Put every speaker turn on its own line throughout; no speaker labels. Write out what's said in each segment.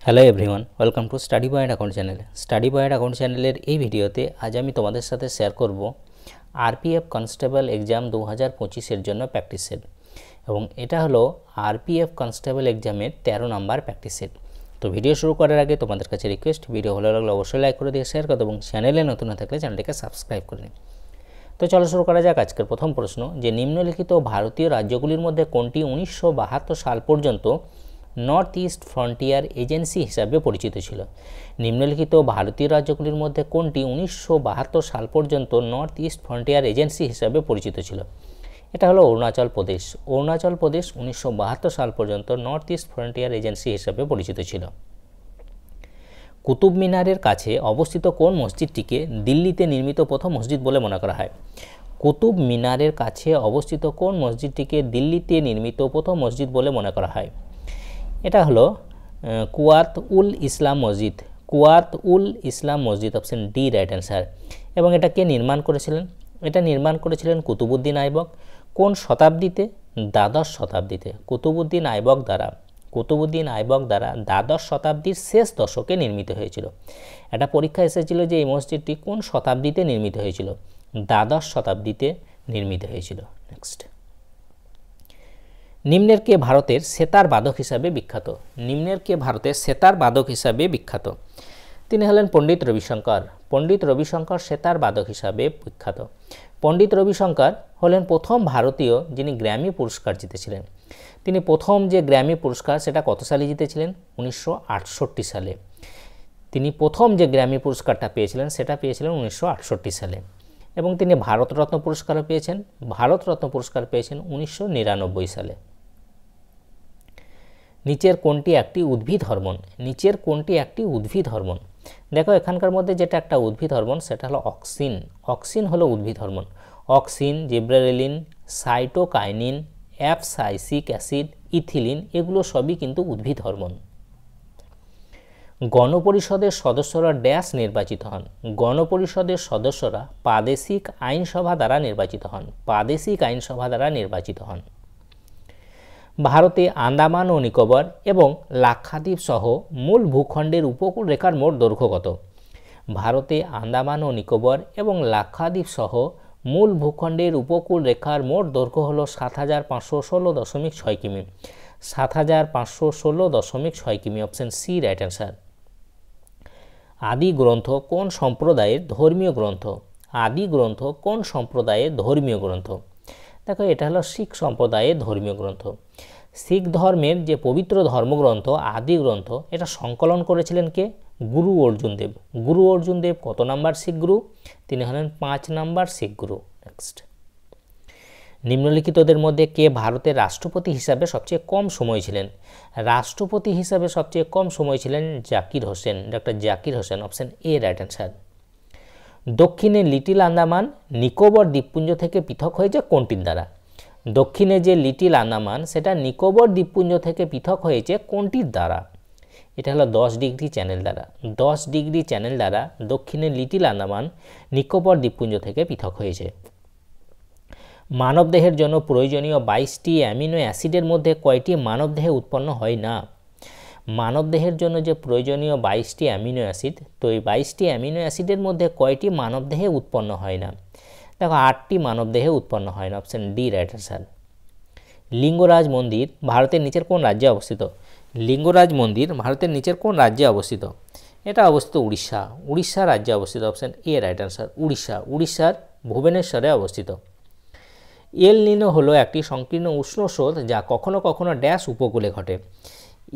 Hello everyone, welcome to study point account channel. Study point account চ্যানেলের এই ভিডিওতে আজ আমি তোমাদের সাথে শেয়ার করব আরপিএফ কনস্টেবল এক্সাম 2025-এর জন্য প্র্যাকটিস সেট, এবং এটা হলো আরপিএফ কনস্টেবল এক্সামের 13 নাম্বার প্র্যাকটিস সেট। তো ভিডিও শুরু করার আগে তোমাদের কাছে রিকোয়েস্ট, ভিডিও ভালো লাগলে অবশ্যই লাইক করে দিয়ে শেয়ার করো এবং চ্যানেলে নতুন না থাকলে চ্যানেলটিকে সাবস্ক্রাইব করে নিন। তো চলো শুরু করা যাক আজকের প্রথম প্রশ্ন, যে নিম্নলিখিত ভারতীয় রাজ্যগুলির মধ্যে কোনটি 1972 সাল পর্যন্ত নর্থ ইস্ট ফ্রন্টিয়ার এজেন্সি হিসাবে পরিচিত ছিল? নিম্নলিখিত ভারতীয় রাজ্যগুলির মধ্যে কোনটি 1972 সাল পর্যন্ত নর্থ ইস্ট ফ্রন্টিয়ার এজেন্সি হিসাবে পরিচিত ছিল? এটা হলো অরুণাচল প্রদেশ। অরুণাচল প্রদেশ 1972 সাল পর্যন্ত নর্থ ইস্ট ফ্রন্টিয়ার এজেন্সি হিসাবে পরিচিত ছিল। কুতুব মিনারের কাছে অবস্থিত কোন মসজিদটিকে দিল্লিতে নির্মিত প্রথম মসজিদ বলে মনে করা হয়? কুতুব মিনারের কাছে অবস্থিত কোন মসজিদটিকে দিল্লিতে নির্মিত প্রথম মসজিদ বলে মনে করা হয়? এটা হলো কুয়াত উল ইসলাম মসজিদ। কুয়াত উল ইসলাম মসজিদ, অপশন ডি রাইট অ্যান্সার। এবং এটা কে নির্মাণ করেছিলেন? এটা নির্মাণ করেছিলেন কুতুবউদ্দিন আইবক। কোন শতাব্দীতে? দ্বাদশ শতাব্দীতে। কুতুবউদ্দিন আইবক দ্বারা দ্বাদশ শতাব্দীর শেষ দশকে নির্মিত হয়েছিল। এটা পরীক্ষা এসেছিল যে এই মসজিদটি কোন শতাব্দীতে নির্মিত হয়েছিল? দ্বাদশ শতাব্দীতে নির্মিত হয়েছিল। নেক্সট, নিম্নের কে ভারতের সেতার বাদক হিসাবে বিখ্যাত? নিম্নের কে ভারতের সেতার বাদক হিসাবে বিখ্যাত? তিনি হলেন পণ্ডিত রবিশঙ্কর। পণ্ডিত রবিশঙ্কর সেতার বাদক হিসাবে বিখ্যাত। পণ্ডিত রবিশঙ্কর হলেন প্রথম ভারতীয় যিনি গ্র্যামি পুরস্কার জিতেছিলেন। তিনি প্রথম যে গ্র্যামি পুরস্কার সেটা কত সালে জিতেছিলেন? 1968 সালে। তিনি প্রথম যে গ্র্যামি পুরস্কারটা পেয়েছিলেন সেটা পেয়েছিলেন 1968 সালে। এবং তিনি ভারতরত্ন পুরস্কারও পেয়েছেন। ভারতরত্ন পুরস্কার পেয়েছেন 1999 সালে। নিচের কোনটি একটি উদ্ভিদ হরমোন? নিচের কোনটি একটি উদ্ভিদ হরমোন? দেখো এখানকার মধ্যে যেটা একটা উদ্ভিদ হরমোন সেটা হলো অক্সিন। অক্সিন হলো উদ্ভিদ hormone. Auxin, gibberellin, cytokinin, abscisic acid, ethylene, এগুলো সবই কিন্তু উদ্ভিদ হরমোন। গণপরিষদের সদস্যরা ড্যাশ নির্বাচিত হন? গণপরিষদের সদস্যরা প্রাদেশিক আইনসভা দ্বারা নির্বাচিত হন। প্রাদেশিক আইনসভা দ্বারা নির্বাচিত হন। ভারতে আন্দামান ও নিকোবর এবং লাক্ষাদ্বীপ সহ মূল ভূখণ্ডের উপকূল রেখার মোট দৈর্ঘ্য কত? ভারতে আন্দামান ও নিকোবর এবং লাক্ষাদ্বীপ সহ মূল ভূখণ্ডের উপকূল রেখার মোট দৈর্ঘ্য হল 7516.6 কিমি। 7516.6 কিমি, অপশন সি রাইট অ্যান্সার। আদি গ্রন্থ কোন সম্প্রদায়ের ধর্মীয় গ্রন্থ? আদি গ্রন্থ কোন সম্প্রদায়ের ধর্মীয় গ্রন্থ? দেখো এটা হলো শিখ সম্প্রদায়ের ধর্মীয় গ্রন্থ। শিখ ধর্মের যে পবিত্র ধর্মগ্রন্থ আদি গ্রন্থ, এটা সংকলন করেছিলেন কে? গুরু অর্জুন দেব। গুরু অর্জুন দেব কত নাম্বার শিখ গুরু? তিনি হলেন 5 নাম্বার শিখ গুরু। নেক্সট, নিম্নলিখিতদের মধ্যে কে ভারতের রাষ্ট্রপতি হিসাবে সবচেয়ে কম সময় ছিলেন? রাষ্ট্রপতি হিসাবে সবচেয়ে কম সময় ছিলেন Zakir Hossain, doctor Zakir Hossain, option A right answer. দক্ষিণে লিটিল আন্দামান নিকোবর দ্বীপপুঞ্জ থেকে পৃথক হয়েছে কোনটির দ্বারা? দক্ষিণে যে লিটিল আন্দামান সেটা নিকোবর দ্বীপপুঞ্জ থেকে পৃথক হয়েছে কোনটির দ্বারা? এটা হলো 10 ডিগ্রি চ্যানেল দ্বারা। 10 ডিগ্রি চ্যানেল দ্বারা দক্ষিণে লিটিল আন্দামান নিকোবর দ্বীপপুঞ্জ থেকে পৃথক হয়েছে। মানবদেহের জন্য প্রয়োজনীয় 22টি অ্যামিনো অ্যাসিডের মধ্যে কয়টি মানবদেহে উৎপন্ন হয় না? মানবদেহের জন্য যে প্রয়োজনীয় 22টি অ্যামিনো অ্যাসিড, তো এই 22টি অ্যামিনো অ্যাসিডের মধ্যে কয়টি মানবদেহে উৎপন্ন হয় না? দেখো 8টি মানবদেহে উৎপন্ন হয় না, option D right answer. Lingaraj মন্দির ভারতের নিচের কোন রাজ্যে অবস্থিত? লিঙ্গরাজ মন্দির ভারতের নিচের কোন রাজ্যে অবস্থিত? এটা অবস্থিত উড়িষ্যা। উড়িষ্যা রাজ্যে অবস্থিত, অপশন এ রাইট অ্যান্সার। উড়িষ্যার ভুবনেশ্বরে অবস্থিত। এল নিনো হলো একটি সংকীর্ণ উষ্ণ স্রোত যা কখনো কখনো ড্যাশ উপকূলে ঘটে।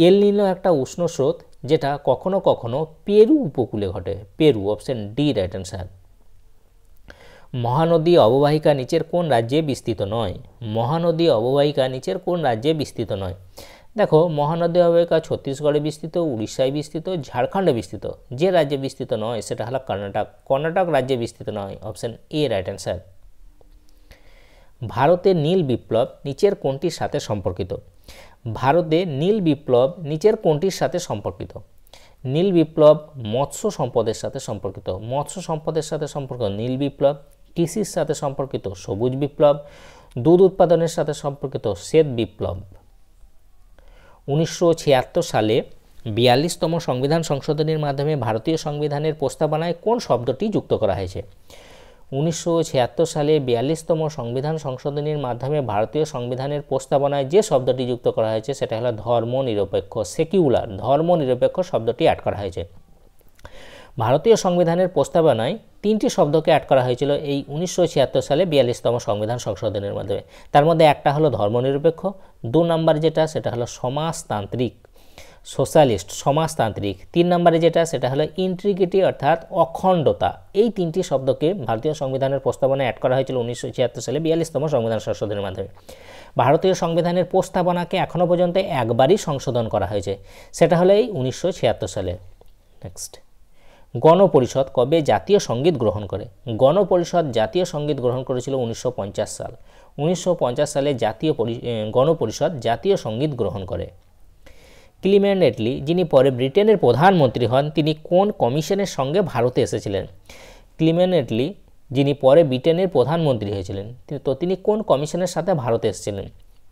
এল নিনো একটা উষ্ণ স্রোত যেটা কখনো কখনো পেরু উপকূলে ঘটে। Peru, option D right answer. Mahanadi অববাহিকা নিচের কোন রাজ্যে বিস্তৃত নয়? মহানদী অববাহিকা নিচের কোন রাজ্যে বিস্তৃত নয়? দেখো মহানদী অববাহিকা ছত্তিশগড়ে বিস্তৃত, উড়িষ্যায় বিস্তৃত, ঝাড়খণ্ডে বিস্তৃত। যে রাজ্যে বিস্তৃত নয় সেটা হলো কর্ণাটক। কর্ণাটক রাজ্যে বিস্তৃত নয়, অপশন এ রাইট অ্যান্সার। ভারতের নীল বিপ্লব নিচের কোনটির সাথে সম্পর্কিত? ভারতে নীল বিপ্লব নিচের কোনটির সাথে সম্পর্কিত? নীল বিপ্লব মৎস্য সম্পদের সাথে সম্পর্কিত। মৎস্য সম্পদের সাথে সম্পর্কিত নীল বিপ্লব। কৃষির সাথে সম্পর্কিত সবুজ বিপ্লব। দুধ উৎপাদনের সাথে সম্পর্কিত শ্বেত বিপ্লব। 1976 সালে 42তম সংবিধান সংশোধনীর মাধ্যমে ভারতীয় সংবিধানের প্রস্তাবনায় কোন শব্দটি যুক্ত করা হয়েছে? 1976 সালে 42তম সংবিধান সংশোধনীর মাধ্যমে ভারতীয় সংবিধানের প্রস্তাবনায় যে শব্দটি যুক্ত করা হয়েছে সেটা হলো ধর্মনিরপেক্ষ, সেকুলার, ধর্মনিরপেক্ষ শব্দটি অ্যাড করা হয়েছে। ভারতীয় সংবিধানের প্রস্তাবনায় 3টি শব্দকে অ্যাড করা হয়েছিল এই 1976 সালে 42তম সংবিধান সংশোধনের মাধ্যমে। তার মধ্যে একটা হলো ধর্মনিরপেক্ষ, 2 নম্বর যেটা সেটা হলো সমাজতান্ত্রিক, সোশ্যালিস্ট, সমাজতান্ত্রিক, 3 নম্বরে যেটা সেটা হলো ইন্টিগ্রিটি অর্থাৎ অখণ্ডতা। এই 3টি শব্দকে ভারতীয় সংবিধানের প্রস্তাবনায় অ্যাড করা হয়েছিল 1976 সালে 42তম সংবিধান সংশোধনের মাধ্যমে। ভারতীয় সংবিধানের প্রস্তাবনাকে এখনও পর্যন্ত একবারই সংশোধন করা হয়েছে, সেটা হলো এই 1976 সালে। নেক্সট, গণপরিষদ কবে জাতীয় সঙ্গীত গ্রহণ করে? গণপরিষদ জাতীয় সঙ্গীত গ্রহণ করেছিল 1950 সাল। 1950 সালে গণপরিষদ জাতীয় সঙ্গীত গ্রহণ করে। ক্লিমেন্ট এটলি, যিনি পরে ব্রিটেনের প্রধানমন্ত্রী হন, তিনি কোন কমিশনের সঙ্গে ভারতে এসেছিলেন? ক্লিমেন্ট এটলি, যিনি পরে ব্রিটেনের প্রধানমন্ত্রী হয়েছিলেন, তো তিনি কোন কমিশনের সাথে ভারতে এসেছিলেন?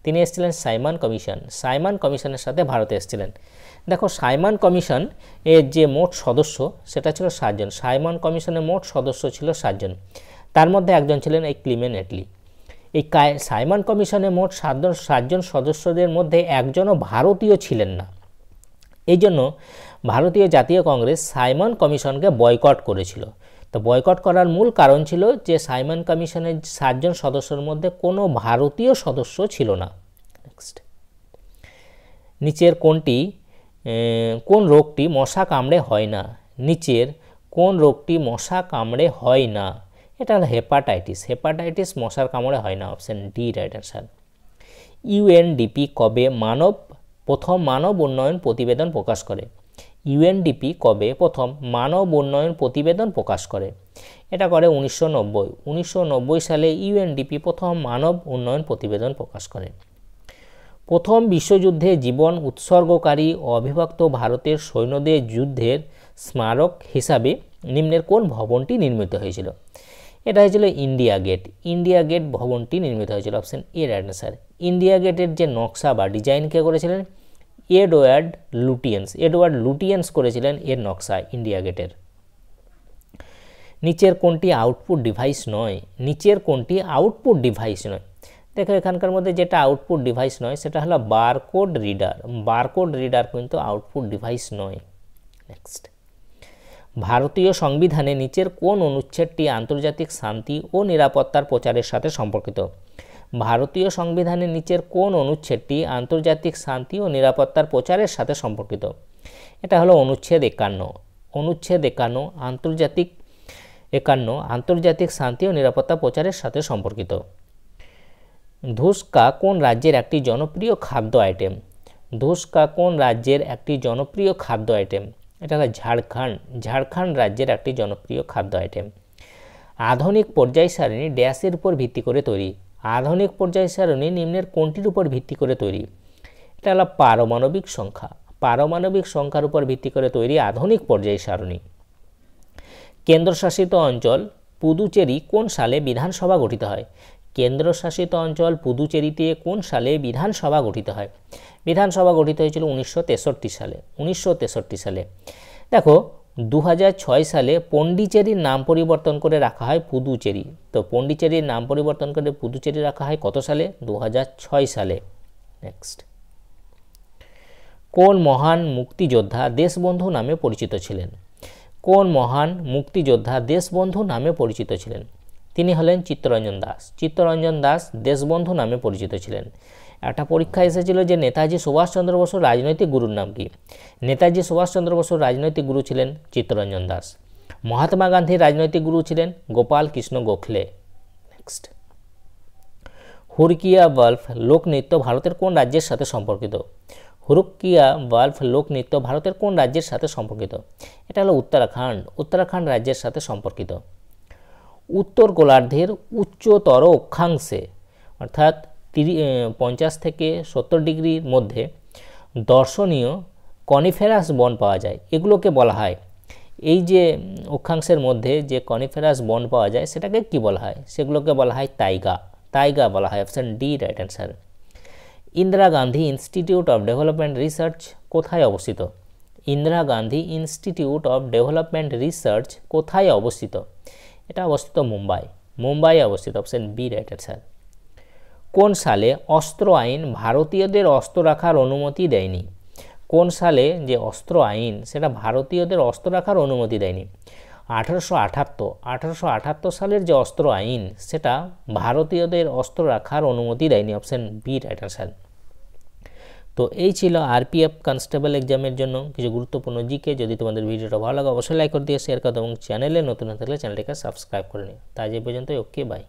তিনি এসেছিলেন সাইমন কমিশন। সাইমন কমিশনের সাথে ভারতে এসেছিলেন। দেখো, সাইমন কমিশন এর যে মোট সদস্য সেটা ছিল 7 জন। সাইমন কমিশনের মোট সদস্য ছিল 7 জন, তার মধ্যে একজন ছিলেন এই ক্লিমেন্ট এটলি। এই সাইমন কমিশনের মোট 7 জন সদস্যদের মধ্যে একজনও ভারতীয় ছিলেন না। এই জন্য ভারতীয় জাতীয় কংগ্রেস সাইমন কমিশনকে বয়কট করেছিল। তো বয়কট করার মূল কারণ ছিল যে সাইমন কমিশনের 7 জন সদস্যের মধ্যে কোনো ভারতীয় সদস্য ছিল না। নেক্সট, নিচের কোন রোগটি মশা কামড়ে হয় না? নিচের কোন রোগটি মশা কামড়ে হয় না? এটা হলো হেপাটাইটিস। হেপাটাইটিস মশার কামড়ে হয় না, option D right answer. UNDP কবে প্রথম মানব উন্নয়ন প্রতিবেদন প্রকাশ করে? ইউএনডিপি কবে প্রথম মানব উন্নয়ন প্রতিবেদন প্রকাশ করে? এটা করে 1990। 1990 সালে ইউএনডিপি প্রথম মানব উন্নয়ন প্রতিবেদন প্রকাশ করে। প্রথম বিশ্বযুদ্ধে জীবন উৎসর্গকারী অবিভক্ত ভারতের সৈন্যদের যুদ্ধের স্মারক হিসাবে নিম্নের কোন ভবনটি নির্মিত হয়েছিল? এটা হয়েছিল ইন্ডিয়া গেট। ইন্ডিয়া গেট ভবনটি নির্মিত হয়েছিল, option A right answer. India গেটের যে নকশা বা ডিজাইন কে করেছিলেন? এডওয়ার্ড লুটিয়েন্স করেছিলেন এর নকশা ইন্ডিয়া গেটের। নিচের কোনটি আউটপুট ডিভাইস নয়? নিচের কোনটি আউটপুট ডিভাইস নয়? দেখো, এখানকার মধ্যে যেটা আউটপুট ডিভাইস নয় সেটা হলো বারকোড রিডার। বারকোড রিডার কিন্তু আউটপুট ডিভাইস নয়। নেক্সট, ভারতীয় সংবিধানে নিচের কোন অনুচ্ছেদটি আন্তর্জাতিক শান্তি ও নিরাপত্তার প্রচারের সাথে সম্পর্কিত? ভারতীয় সংবিধানের নিচের কোন অনুচ্ছেদটি আন্তর্জাতিক শান্তি ও নিরাপত্তার প্রচারের সাথে সম্পর্কিত? এটা হলো অনুচ্ছেদ 51। অনুচ্ছেদ 51 আন্তর্জাতিক শান্তি ও নিরাপত্তা প্রচারের সাথে সম্পর্কিত। ধুসকা কোন রাজ্যের একটি জনপ্রিয় খাদ্য আইটেম? ধুসকা কোন রাজ্যের একটি জনপ্রিয় খাদ্য আইটেম? এটা হলো ঝাড়খণ্ড রাজ্যের একটি জনপ্রিয় খাদ্য আইটেম। আধুনিক পর্যায় সারণী ড্যাশের উপর ভিত্তি করে তৈরি? আধুনিক পর্যায় সারণী নিম্নের কোনটির উপর ভিত্তি করে তৈরি? এটা হলো পারমাণবিক সংখ্যা। পারমাণবিক সংখ্যার উপর ভিত্তি করে তৈরি আধুনিক পর্যায় সারণী। কেন্দ্রশাসিত অঞ্চল পুদুচেরি কোন সালে বিধানসভা গঠিত হয়? কেন্দ্রশাসিত অঞ্চল পুদুচেরিতে কোন সালে বিধানসভা গঠিত হয়? বিধানসভা গঠিত হয়েছিল 1963 সালে। 1963 সালে। দেখো, 2006 সালে পন্ডিচেরির নাম পরিবর্তন করে রাখা হয় পুদুচেরি। তো পন্ডিচেরির নাম পরিবর্তন করে পুদুচেরি রাখা হয় কত সালে? 2006 সালে। নেক্সট, কোন মহান মুক্তিযোদ্ধা দেশবন্ধু নামে পরিচিত ছিলেন? কোন মহান মুক্তিযোদ্ধা দেশবন্ধু নামে পরিচিত ছিলেন? তিনি হলেন চিত্তরঞ্জন দাস। চিত্তরঞ্জন দাস দেশবন্ধু নামে পরিচিত ছিলেন। একটা পরীক্ষা এসেছিল যে নেতাজি সুভাষচন্দ্র বসুর রাজনৈতিক গুরুর নাম কি? নেতাজি সুভাষচন্দ্র বসুর রাজনৈতিক গুরু ছিলেন চিত্তরঞ্জন দাস। মহাত্মা গান্ধীর রাজনৈতিক গুরু ছিলেন গোপাল কৃষ্ণ গোখলে। নেক্সট, হুরকিয়া বাল্ব লোকনৃত্য ভারতের কোন রাজ্যের সাথে সম্পর্কিত? হুরকিয়া বাল্ব লোকনৃত্য ভারতের কোন রাজ্যের সাথে সম্পর্কিত? এটা হলো উত্তরাখণ্ড রাজ্যের সাথে সম্পর্কিত। উত্তর গোলার্ধের উচ্চতর অক্ষাংশে অর্থাৎ 50 থেকে 70 ডিগ্রির মধ্যে দর্শনীয় কনিফেরাস বন পাওয়া যায়। এগুলোকে বলা হয়, এই যে অক্ষাংশের মধ্যে যে কনিফেরাস বন পাওয়া যায় সেটাকে কি বলা হয়? সেগুলোকে বলা হয় তাইগা বলা হয়, option D right answer. Indira Gandhi institute of development research কোথায় অবস্থিত? Indira Gandhi institute of development research কোথায় অবস্থিত? এটা অবস্থিত মুম্বাই অবস্থিত, অপশন বি রাইট অ্যান্সার। কোন সালে অস্ত্র আইন ভারতীয়দের অস্ত্র রাখার অনুমতি দেয়নি? কোন সালে যে অস্ত্র আইন সেটা ভারতীয়দের অস্ত্র রাখার অনুমতি দেয়নি? 1878 সালের যে অস্ত্র আইন সেটা ভারতীয়দের অস্ত্র রাখার অনুমতি দেয়নি, অপশন বি রাইট অ্যান্সার। তো এই ছিল আরপিএফ কনস্টেবল এক্সামের জন্য কিছু গুরুত্বপূর্ণ জিকে। যদি তোমাদের ভিডিওটা ভালো লাগে অবশ্যই লাইক করে দিয়ে শেয়ার করো এবং চ্যানেলে নতুন হয়ে থাকলে চ্যানেলটিকে সাবস্ক্রাইব করে নিও। তাই যে পর্যন্ত ওকে বাই।